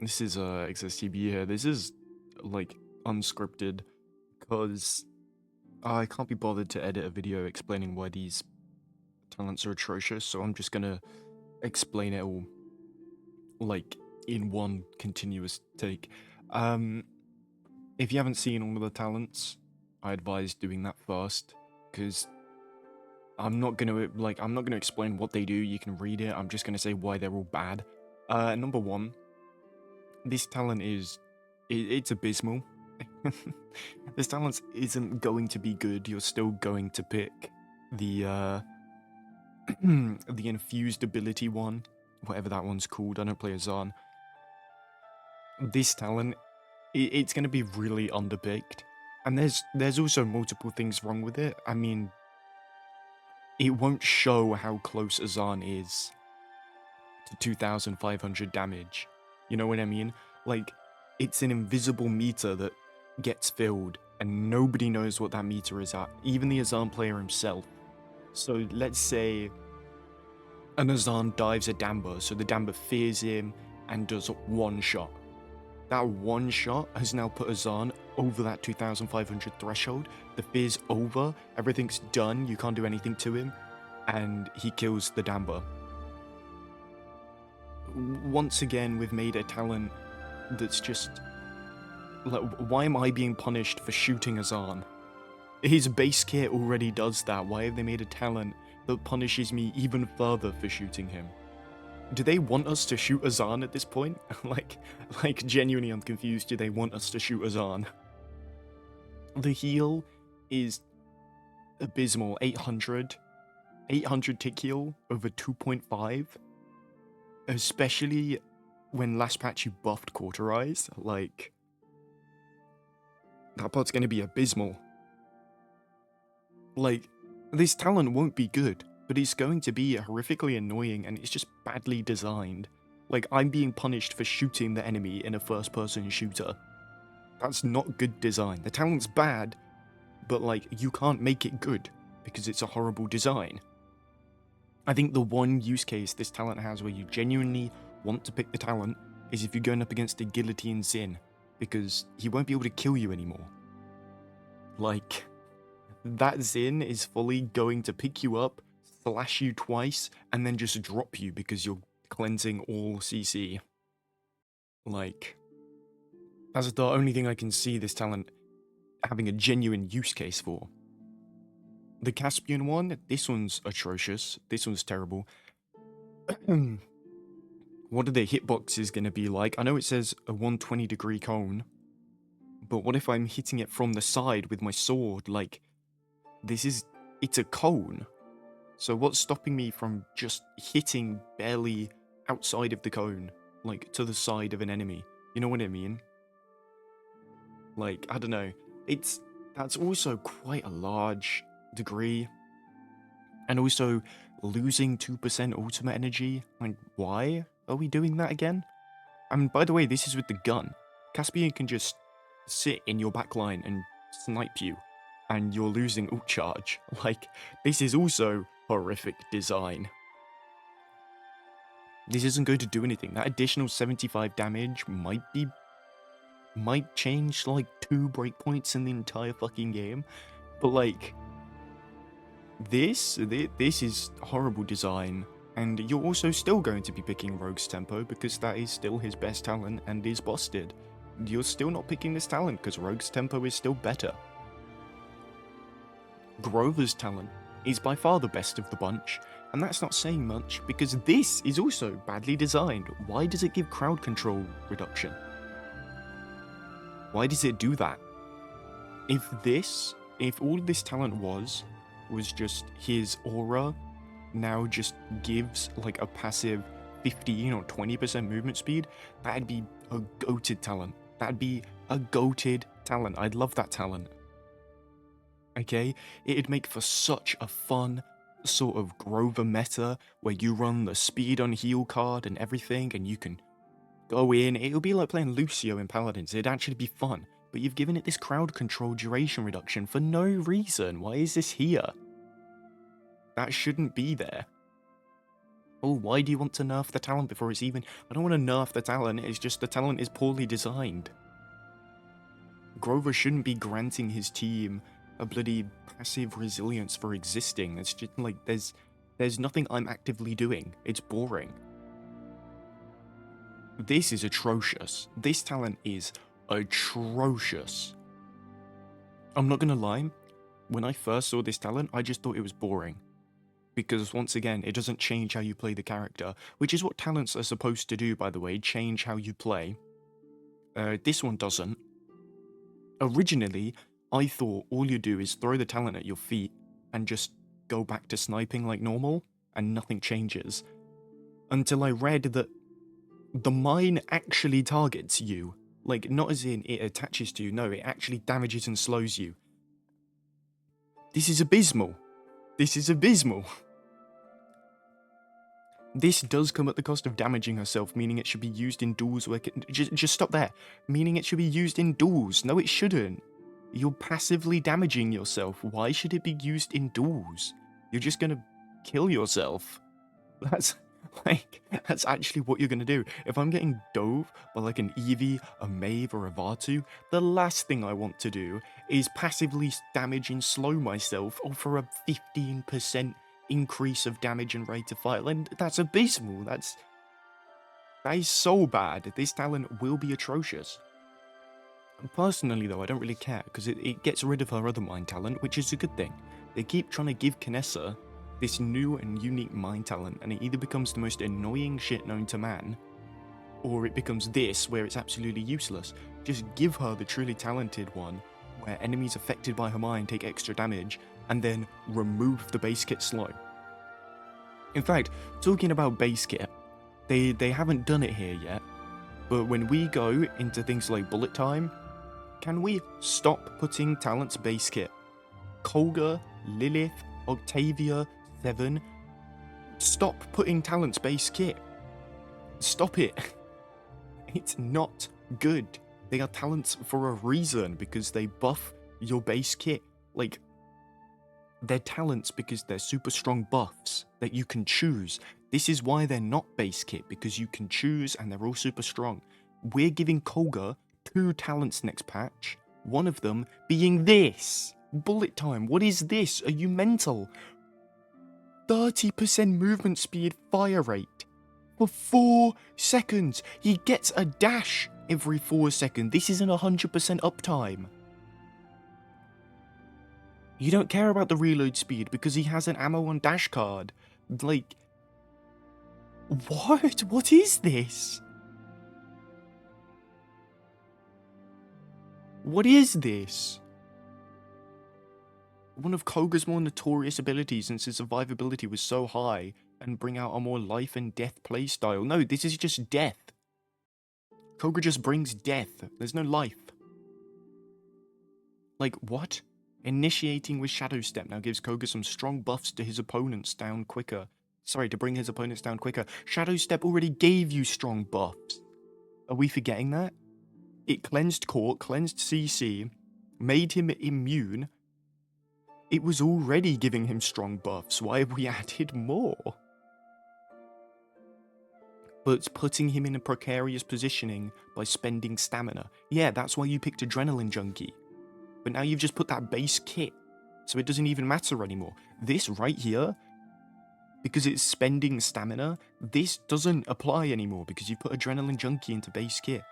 This is XSTB here. This is like unscripted because I can't be bothered to edit a video explaining why these talents are atrocious, so I'm just gonna explain it all like in one continuous take. If you haven't seen all of the talents, I advise doing that first, because I'm not gonna explain what they do. You can read it. I'm just gonna say why they're all bad. Number one, this talent it's abysmal. This talent isn't going to be good. You're still going to pick the the infused ability one, whatever that one's called. I don't play Azaan. This talent, it's going to be really underpicked, and there's also multiple things wrong with it. I mean, it won't show how close Azaan is to 2,500 damage. You know what I mean? Like, it's an invisible meter that gets filled, and nobody knows what that meter is at, even the Azaan player himself. So let's say an Azaan dives a Damber, so the Damber fears him and does one shot. That one shot has now put Azaan over that 2,500 threshold. The fear's over, everything's done, you can't do anything to him, and he kills the Damber. Once again, we've made a talent that's just... like, why am I being punished for shooting Azaan? His base kit already does that. Why have they made a talent that punishes me even further for shooting him? Do they want us to shoot Azaan at this point? like genuinely I'm confused. Do they want us to shoot Azaan? The heal is abysmal. 800 tick heal over 2.5. Especially when last patch you buffed Cauterize. Like, that part's gonna be abysmal. Like, this talent won't be good, but it's going to be horrifically annoying, and it's just badly designed. Like, I'm being punished for shooting the enemy in a first-person shooter. That's not good design. The talent's bad, but, like, you can't make it good, because it's a horrible design. I think the one use case this talent has where you genuinely want to pick the talent is if you're going up against a Guillotine Zin, because he won't be able to kill you anymore. Like, that Zin is fully going to pick you up, slash you twice, and then just drop you because you're cleansing all CC. Like, that's the only thing I can see this talent having a genuine use case for. The Caspian one, this one's atrocious. This one's terrible. What are the hitboxes going to be like? I know it says a 120 degree cone, but what if I'm hitting it from the side with my sword? Like, it's a cone. So what's stopping me from just hitting barely outside of the cone, like to the side of an enemy? You know what I mean? Like, I don't know. That's also quite a large degree. And also losing 2% ultimate energy. Like, why are we doing that again? I mean, by the way, this is with the gun. Caspian can just sit in your backline and snipe you, and you're losing ult charge. Like, this is also horrific design. This isn't going to do anything. That additional 75 damage might change like 2 breakpoints in the entire fucking game, but like, this is horrible design. And you're also still going to be picking Rogue's Tempo because that is still his best talent and is busted. You're still not picking this talent because Rogue's Tempo is still better. Grover's talent is by far the best of the bunch, and that's not saying much because this is also badly designed. Why does it give crowd control reduction? Why does it do that? If all this talent was just his aura now just gives like a passive 15 or 20% movement speed, that'd be a goated talent. That'd be a goated talent. I'd love that talent. Okay? It'd make for such a fun sort of Grover meta where you run the speed on heal card and everything and you can go in. It'll be like playing Lucio in Paladins. It'd actually be fun. But you've given it this crowd control duration reduction for no reason. Why is this here? That shouldn't be there. Oh, why do you want to nerf the talent before it's even... I don't want to nerf the talent, it's just the talent is poorly designed. Grover shouldn't be granting his team a bloody passive resilience for existing. It's just like, there's nothing I'm actively doing. It's boring. This is atrocious. This talent is atrocious. I'm not gonna lie, when I first saw this talent, I just thought it was boring. Because once again, it doesn't change how you play the character, which is what talents are supposed to do, by the way, change how you play. This one doesn't. Originally, I thought all you do is throw the talent at your feet and just go back to sniping like normal, and nothing changes. Until I read that the mine actually targets you. Like, not as in it attaches to you, no, it actually damages and slows you. This is abysmal. This is abysmal. This does come at the cost of damaging herself, meaning it should be used in duels where... Just stop there. Meaning it should be used in duels. No, it shouldn't. You're passively damaging yourself. Why should it be used in duels? You're just gonna kill yourself. That's actually what you're gonna do. If I'm getting dove by like an Eevee, a Maeve, or a Vatu, the last thing I want to do is passively damage and slow myself for a 15% increase of damage and rate of fire. And that's abysmal. That is so bad. This talent will be atrocious. Personally, though, I don't really care, because it gets rid of her other mine talent, which is a good thing. They keep trying to give Kinessa this new and unique mine talent, and it either becomes the most annoying shit known to man, or it becomes this, where it's absolutely useless. Just give her the truly talented one, where enemies affected by her mine take extra damage, and then remove the base kit slow. In fact, talking about base kit, they haven't done it here yet, but when we go into things like bullet time, can we stop putting talents base kit? Koga, Lilith, Octavia, VII, stop putting talents base kit. Stop it. It's not good. They are talents for a reason, because they buff your base kit. Like, they're talents because they're super strong buffs that you can choose. This is why they're not base kit, because you can choose and they're all super strong. We're giving Koga 2 talents next patch, one of them being this. Bullet time. What is this? Are you mental? 30% movement speed fire rate for 4 seconds. He gets a dash every 4 seconds. This isn't 100% uptime. You don't care about the reload speed because he has an ammo on dash card. Like, what? What is this? What is this? One of Koga's more notorious abilities, since his survivability was so high, and bring out a more life and death playstyle. No, this is just death. Koga just brings death. There's no life. Like, what? Initiating with Shadow Step now gives Koga some strong buffs to his opponents down quicker. Sorry, to bring his opponents down quicker. Shadow Step already gave you strong buffs. Are we forgetting that? It cleansed Court, cleansed CC, made him immune. It was already giving him strong buffs. Why have we added more? But it's putting him in a precarious positioning by spending stamina. Yeah, that's why you picked Adrenaline Junkie. But now you've just put that base kit, so it doesn't even matter anymore. This right here, because it's spending stamina, this doesn't apply anymore because you put Adrenaline Junkie into base kit.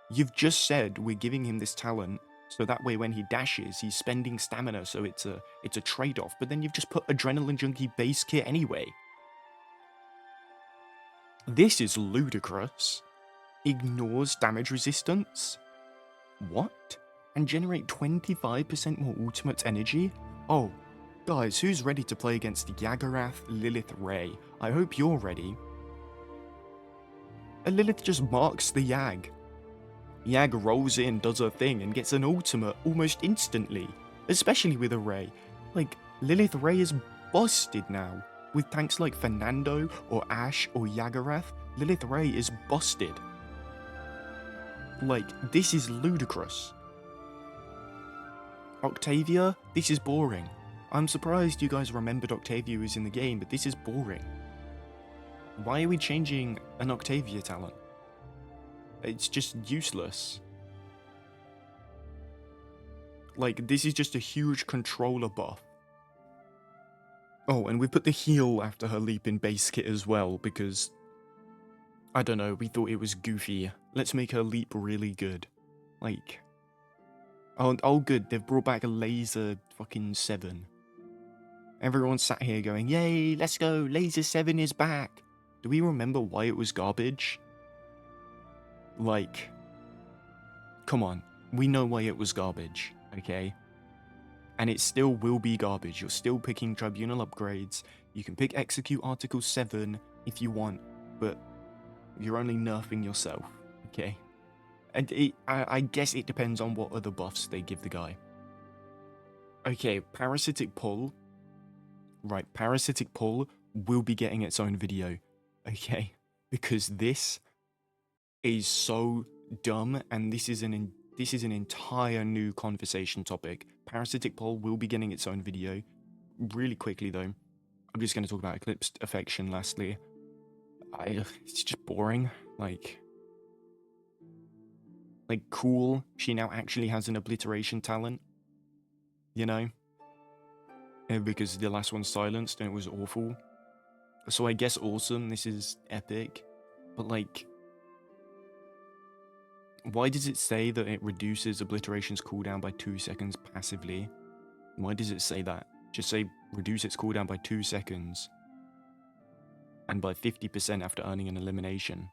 You've just said we're giving him this talent, so that way when he dashes, he's spending stamina, so it's a trade-off. But then you've just put Adrenaline Junkie base kit anyway. This is ludicrous. Ignores damage resistance? What? And generate 25% more ultimate energy? Oh, guys, who's ready to play against Yagarath, Lilith, Ray? I hope you're ready. And Lilith just marks the Yag. Yag rolls in, does her thing, and gets an ultimate almost instantly. Especially with a Ray. Like, Lilith Ray is busted now. With tanks like Fernando, or Ash, or Yagarath, Lilith Ray is busted. Like, this is ludicrous. Octavia, this is boring. I'm surprised you guys remembered Octavia was in the game, but this is boring. Why are we changing an Octavia talent? It's just useless. Like, this is just a huge controller buff. Oh, and we put the heal after her leap in base kit as well, because, I don't know, we thought it was goofy. Let's make her leap really good. Like, oh good, they've brought back a laser fucking 7. Everyone sat here going, yay, let's go, laser 7 is back. Do we remember why it was garbage? Like, come on, we know why it was garbage, okay? And it still will be garbage. You're still picking tribunal upgrades. You can pick execute article 7 if you want, but you're only nerfing yourself, okay? And I guess it depends on what other buffs they give the guy. Okay, parasitic pull. Right, parasitic pull will be getting its own video, okay? Because this is so dumb, and this is an entire new conversation topic. Parasitic pull will be getting its own video. Really quickly though, I'm just going to talk about eclipsed affection lastly. It's just boring. Like cool, she now actually has an obliteration talent, you know? Because the last one silenced and it was awful. So I guess awesome, this is epic. But like, why does it say that it reduces obliteration's cooldown by 2 seconds passively? Why does it say that? Just say reduce its cooldown by 2 seconds. And by 50% after earning an elimination.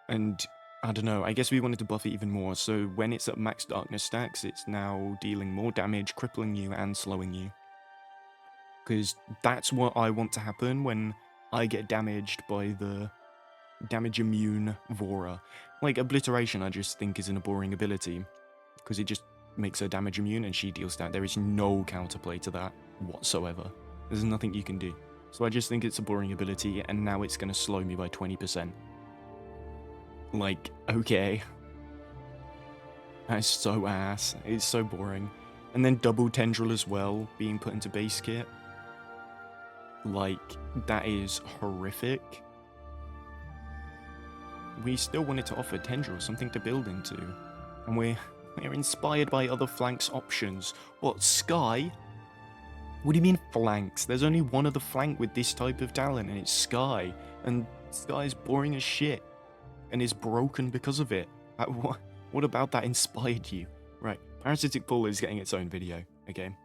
And I don't know, I guess we wanted to buff it even more, so when it's at max darkness stacks, it's now dealing more damage, crippling you, and slowing you. Because that's what I want to happen when I get damaged by the damage immune Vora. Like, obliteration I just think isn't a boring ability, because it just makes her damage immune and she deals that. There is no counterplay to that whatsoever. There's nothing you can do. So I just think it's a boring ability, and now it's going to slow me by 20%. Like, okay. That's so ass. It's so boring. And then double tendril as well, being put into base kit. Like, that is horrific. We still wanted to offer tendril something to build into. And we're inspired by other flanks options. What, Sky? What do you mean flanks? There's only one other flank with this type of talent, and it's Sky. And Sky's boring as shit. And is broken because of it. What about that inspired you? Right, Parasitic Pull is getting its own video, okay?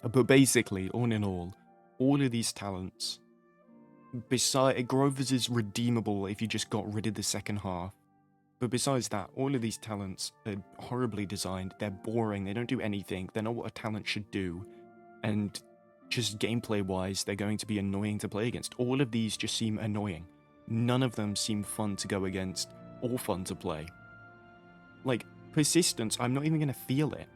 But basically, all in all of these talents, besides, Grover's is redeemable if you just got rid of the second half. But besides that, all of these talents are horribly designed, they're boring, they don't do anything, they're not what a talent should do. And just gameplay-wise, they're going to be annoying to play against. All of these just seem annoying. None of them seem fun to go against, or fun to play. Like, persistence, I'm not even going to feel it.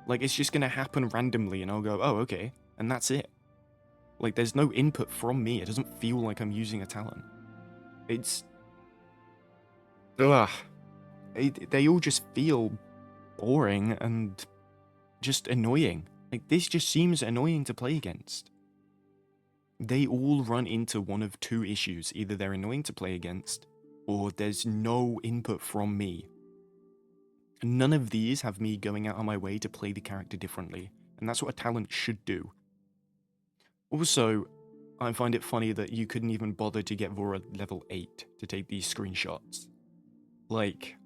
Like, it's just going to happen randomly, and I'll go, oh, okay, and that's it. Like, there's no input from me, it doesn't feel like I'm using a talent. It's... ugh. They all just feel boring and just annoying. Like, this just seems annoying to play against. They all run into one of two issues. Either they're annoying to play against, or there's no input from me. None of these have me going out on my way to play the character differently, and that's what a talent should do. Also, I find it funny that you couldn't even bother to get Vora level 8 to take these screenshots. Like,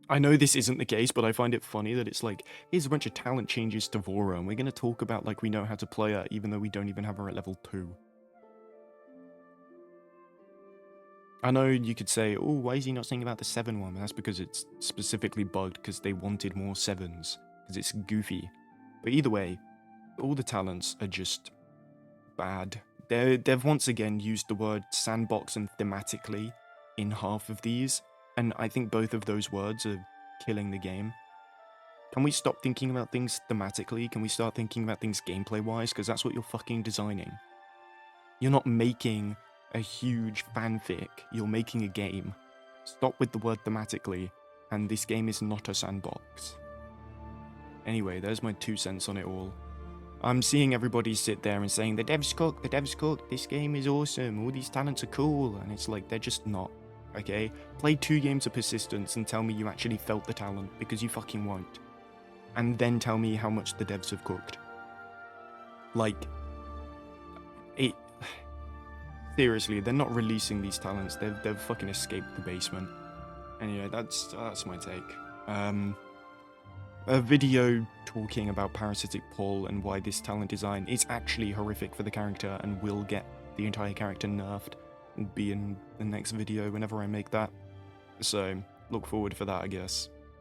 I know this isn't the case, but I find it funny that it's like, here's a bunch of talent changes to Vora, and we're going to talk about like we know how to play her, even though we don't even have her at level 2. I know you could say, oh, why is he not saying about the 7 one? But that's because it's specifically bugged, because they wanted more 7s, because it's goofy. But either way, all the talents are just bad. They've once again used the word sandbox and thematically in half of these, and I think both of those words are killing the game. Can we stop thinking about things thematically? Can we start thinking about things gameplay-wise? Because that's what you're fucking designing. You're not making a huge fanfic, you're making a game. Stop with the word thematically, and this game is not a sandbox. Anyway, there's my 2 cents on it all. I'm seeing everybody sit there and saying, the devs cooked, this game is awesome, all these talents are cool, and it's like, they're just not, okay? Play 2 games of Persistence and tell me you actually felt the talent, because you fucking won't. And then tell me how much the devs have cooked. Like, it... Seriously, they're not releasing these talents, they've fucking escaped the basement. Anyway, that's my take. A video talking about Parasitic Pull and why this talent design is actually horrific for the character and will get the entire character nerfed will be in the next video whenever I make that. So, look forward for that, I guess.